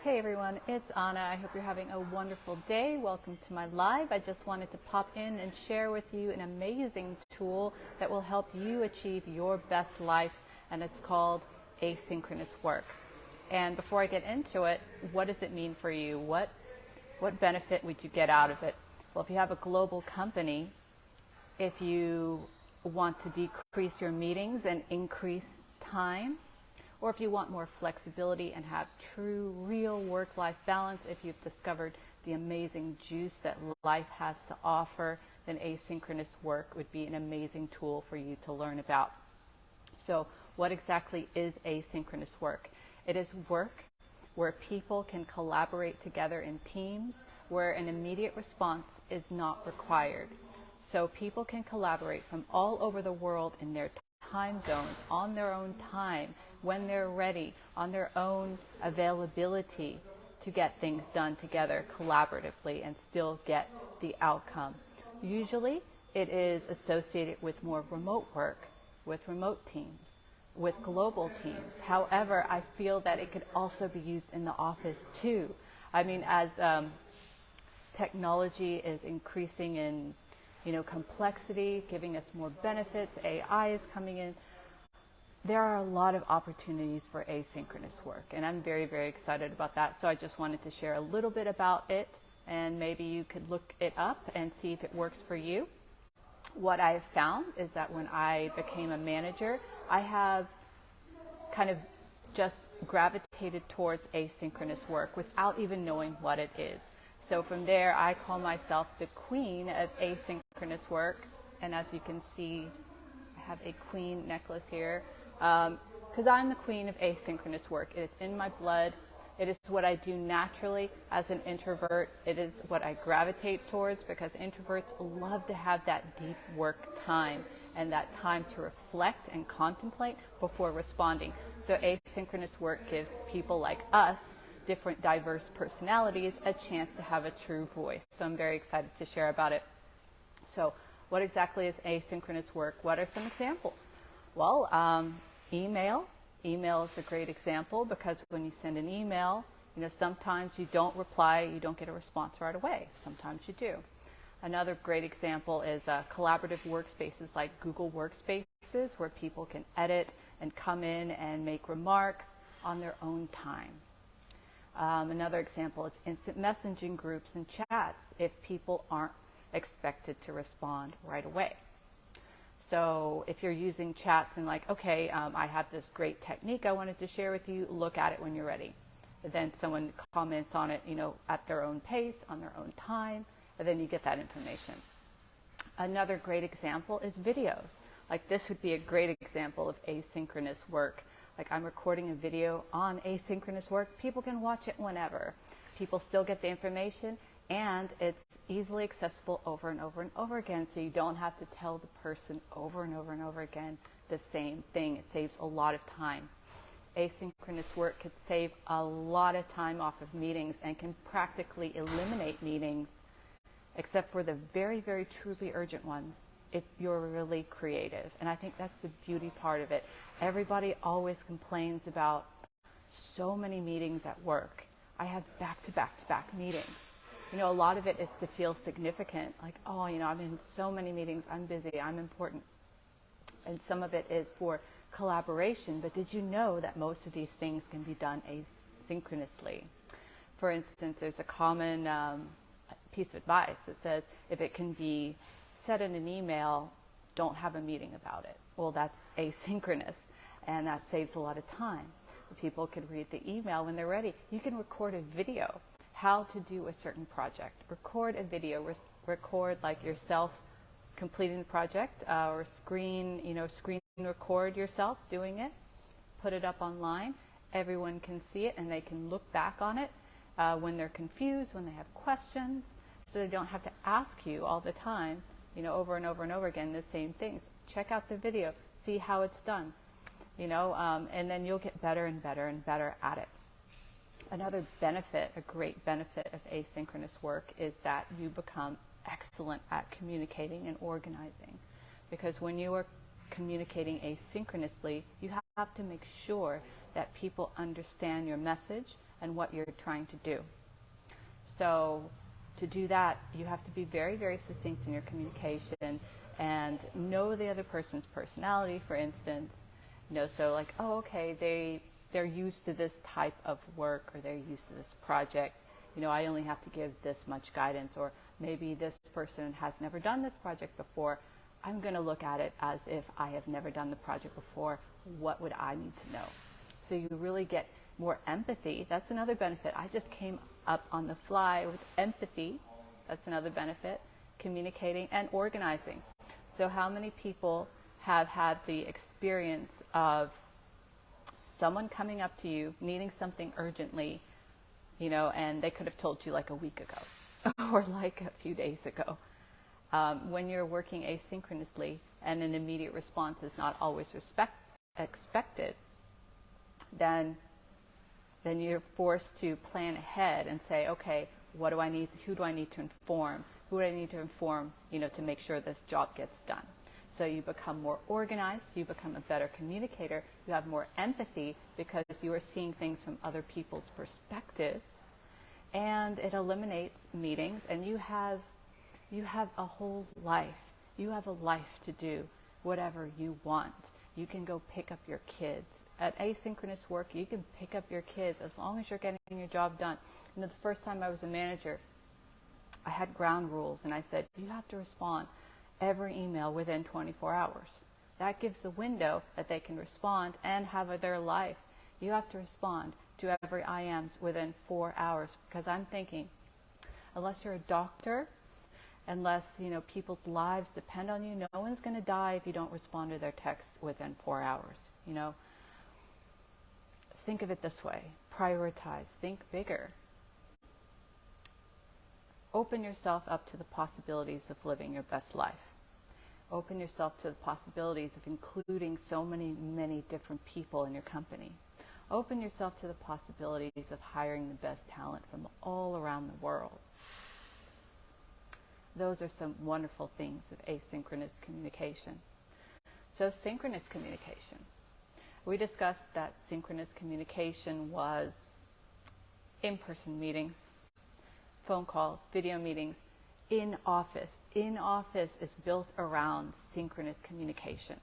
Hey everyone, it's Anna. I hope you're having a wonderful day. Welcome to my live. I just wanted to pop in and share with you an amazing tool that will help you achieve your best life, and it's called asynchronous work. And before I get into it, what does it mean for you? What benefit would you get out of it? Well, if you have a global company, if you want to decrease your meetings and increase time, or if you want more flexibility and have true, real work-life balance, if you've discovered the amazing juice that life has to offer, then asynchronous work would be an amazing tool for you to learn about. So what exactly is asynchronous work? It is work where people can collaborate together in teams, where an immediate response is not required. So people can collaborate from all over the world in their time zones, on their own time, when they're ready, on their own availability to get things done together collaboratively and still get the outcome. Usually it is associated with more remote work, with remote teams, with global teams. However, I feel that it could also be used in the office too. I mean, as technology is increasing in complexity, giving us more benefits, AI is coming in, there are a lot of opportunities for asynchronous work, and I'm very, very excited about that. So I just wanted to share a little bit about it, and maybe you could look it up and see if it works for you. What I have found is that when I became a manager, I have kind of just gravitated towards asynchronous work without even knowing what it is. So from there, I call myself the queen of asynchronous work, and as you can see, I have a queen necklace here. Because I'm the queen of asynchronous work. It is in my blood. It is what I do naturally as an introvert. It is what I gravitate towards because introverts love to have that deep work time and that time to reflect and contemplate before responding. So asynchronous work gives people like us, different diverse personalities, a chance to have a true voice. So I'm very excited to share about it. So what exactly is asynchronous work? What are some examples? Well, email. Email is a great example because when you send an email, sometimes you don't reply, you don't get a response right away. Sometimes you do. Another great example is collaborative workspaces like Google Workspaces, where people can edit and come in and make remarks on their own time. Another example is instant messaging groups and chats if people aren't expected to respond right away. So if you're using chats and I have this great technique I wanted to share with you, look at it when you're ready. And then someone comments on it, at their own pace, on their own time, and then you get that information. Another great example is videos. Like this would be a great example of asynchronous work. Like I'm recording a video on asynchronous work. People can watch it whenever. People still get the information, and it's easily accessible over and over and over again, so you don't have to tell the person over and over and over again the same thing. It saves a lot of time. Asynchronous work could save a lot of time off of meetings and can practically eliminate meetings, except for the very, very truly urgent ones, if you're really creative. And I think that's the beauty part of it. Everybody always complains about so many meetings at work. I have back-to-back-to-back meetings. A lot of it is to feel significant, like, I'm in so many meetings, I'm busy, I'm important. And some of it is for collaboration, but did you know that most of these things can be done asynchronously? For instance, there's a common piece of advice that says, if it can be said in an email, don't have a meeting about it. Well, that's asynchronous, and that saves a lot of time. People can read the email when they're ready. You can record a video. How to do a certain project. Record a video, record like yourself completing the project, or screen record yourself doing it, put it up online. Everyone can see it and they can look back on it when they're confused, when they have questions, so they don't have to ask you all the time, over and over and over again, the same things. Check out the video, see how it's done, and then you'll get better and better and better at it. Another benefit, a great benefit of asynchronous work is that you become excellent at communicating and organizing. Because when you are communicating asynchronously, you have to make sure that people understand your message and what you're trying to do. So to do that, you have to be very, very succinct in your communication and know the other person's personality, for instance. So like, oh, okay, they're used to this type of work, or they're used to this project. I only have to give this much guidance, or maybe this person has never done this project before. I'm going to look at it as if I have never done the project before. What would I need to know? So you really get more empathy. That's another benefit. I just came up on the fly with empathy. That's another benefit. Communicating and organizing. So how many people have had the experience of someone coming up to you needing something urgently, and they could have told you like a week ago or like a few days ago. When you're working asynchronously and an immediate response is not always expected, then you're forced to plan ahead and say, okay, what do I need? Who do I need to inform? Who do I need to inform, to make sure this job gets done? So you become more organized, you become a better communicator, you have more empathy because you are seeing things from other people's perspectives, and it eliminates meetings, and you have a whole life. You have a life to do whatever you want. You can go pick up your kids. At asynchronous work, you can pick up your kids as long as you're getting your job done. The first time I was a manager, I had ground rules, and I said, you have to respond every email within 24 hours. That gives a window that they can respond and have their life. You have to respond to every IMs within 4 hours, because I'm thinking, unless you're a doctor, unless people's lives depend on you, no one's going to die if you don't respond to their text within 4 hours. Think of it this way: prioritize, think bigger. Open yourself up to the possibilities of living your best life. Open yourself to the possibilities of including so many different people in your company. Open yourself to the possibilities of hiring the best talent from all around the world. Those are some wonderful things of asynchronous communication. So synchronous communication. We discussed that synchronous communication was in-person meetings, phone calls, video meetings, in office. In office is built around synchronous communication.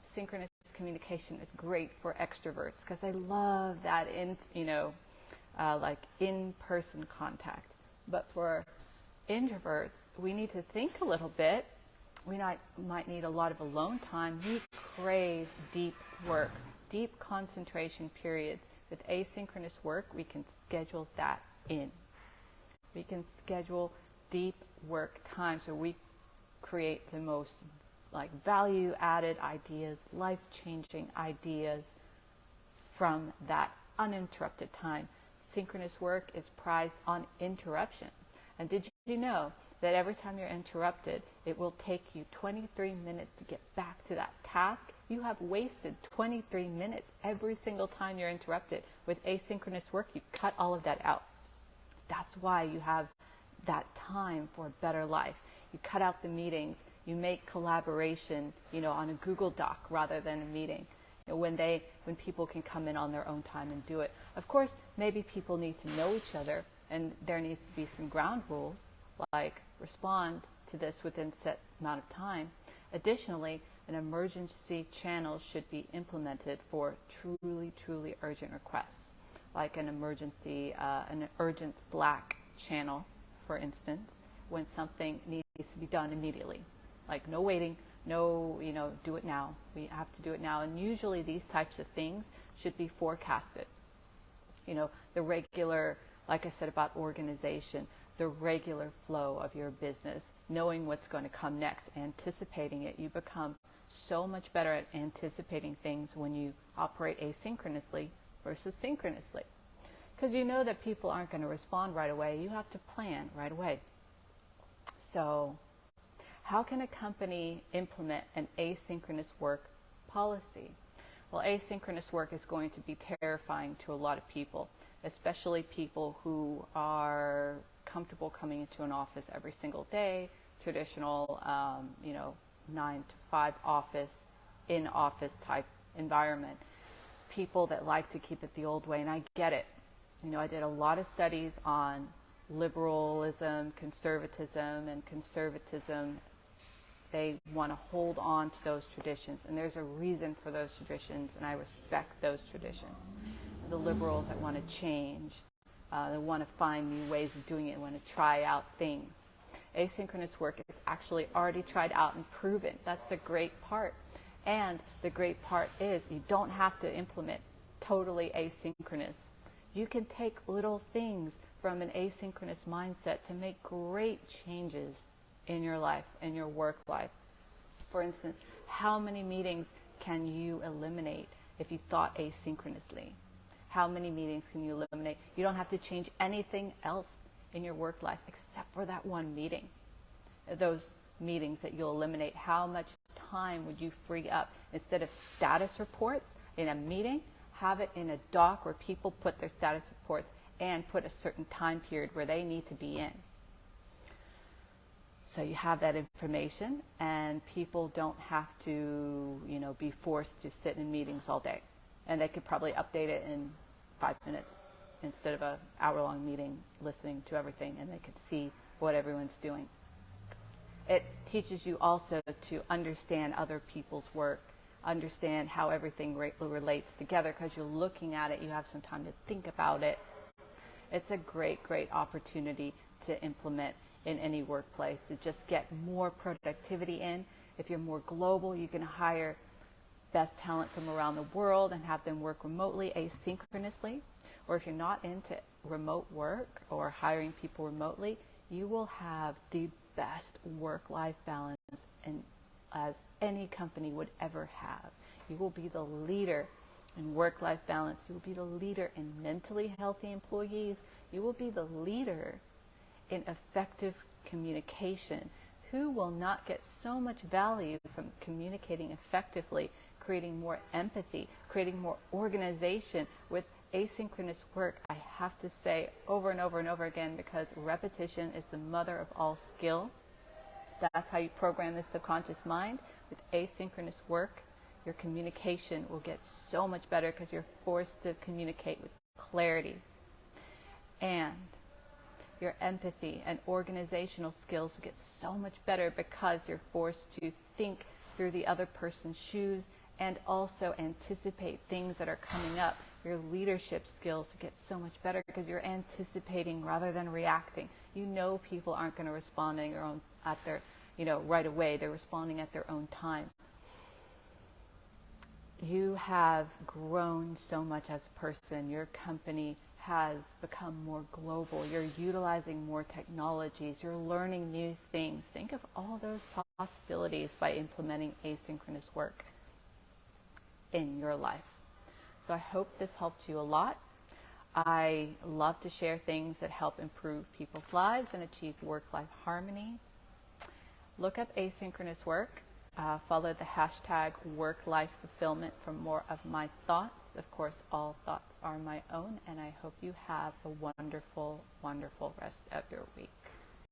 Synchronous communication is great for extroverts because they love that like in-person contact. But for introverts, we need to think a little bit. We might need a lot of alone time. We crave deep work, deep concentration periods. With asynchronous work, we can schedule that in. We can schedule deep work times where we create the most value-added ideas, life-changing ideas from that uninterrupted time. Synchronous work is prized on interruptions. And did you know that every time you're interrupted, it will take you 23 minutes to get back to that task? You have wasted 23 minutes every single time you're interrupted. With asynchronous work, you cut all of that out. That's why you have that time for a better life. You cut out the meetings. You make collaboration, on a Google Doc rather than a meeting. When people can come in on their own time and do it. Of course, maybe people need to know each other, and there needs to be some ground rules, like respond to this within set amount of time. Additionally, an emergency channel should be implemented for truly, truly urgent requests, like an urgent Slack channel, for instance, when something needs to be done immediately. Like no waiting, no, do it now. We have to do it now. And usually these types of things should be forecasted. The regular, like I said about organization, the regular flow of your business, knowing what's going to come next, anticipating it. You become so much better at anticipating things when you operate asynchronously versus synchronously. Because you know that people aren't going to respond right away. You have to plan right away. So how can a company implement an asynchronous work policy? Well, asynchronous work is going to be terrifying to a lot of people, especially people who are comfortable coming into an office every single day, traditional, 9 to 5 office, in-office type environment. people that like to keep it the old way, and I get it. You know, I did a lot of studies on liberalism, conservatism, and conservatism. They want to hold on to those traditions, and there's a reason for those traditions, and I respect those traditions. The liberals that want to change, they want to find new ways of doing it, want to try out things. Asynchronous work is actually already tried out and proven. That's the great part. And the great part is you don't have to implement totally asynchronous. You can take little things from an asynchronous mindset to make great changes in your life, in your work life. For instance, how many meetings can you eliminate if you thought asynchronously? How many meetings can you eliminate? You don't have to change anything else in your work life except for that one meeting. Those meetings that you'll eliminate, how much time would you free up? Instead of status reports in a meeting, have it in a doc where people put their status reports and put a certain time period where they need to be in. So you have that information, and people don't have to, you know, be forced to sit in meetings all day. And they could probably update it in 5 minutes instead of an hour-long meeting listening to everything, and they could see what everyone's doing. It teaches you also to understand other people's work, understand how everything relates together, because you're looking at it, you have some time to think about it. It's a great, great opportunity to implement in any workplace to just get more productivity in. If you're more global, you can hire best talent from around the world and have them work remotely, asynchronously. Or if you're not into remote work or hiring people remotely, you will have the best work-life balance as any company would ever have. You will be the leader in work-life balance. You will be the leader in mentally healthy employees. You will be the leader in effective communication. Who will not get so much value from communicating effectively, creating more empathy, creating more organization with asynchronous work? I have to say over and over and over again, because repetition is the mother of all skill. That's how you program the subconscious mind. With asynchronous work, your communication will get so much better because you're forced to communicate with clarity. And your empathy and organizational skills will get so much better because you're forced to think through the other person's shoes and also anticipate things that are coming up. Your leadership skills get so much better because you're anticipating rather than reacting. You know people aren't going to respond at their right away. They're responding at their own time. You have grown so much as a person. Your company has become more global. You're utilizing more technologies. You're learning new things. Think of all those possibilities by implementing asynchronous work in your life. So I hope this helped you a lot. I love to share things that help improve people's lives and achieve work-life harmony. Look up asynchronous work. Follow the hashtag work-life fulfillment for more of my thoughts. Of course, all thoughts are my own, and I hope you have a wonderful, wonderful rest of your week.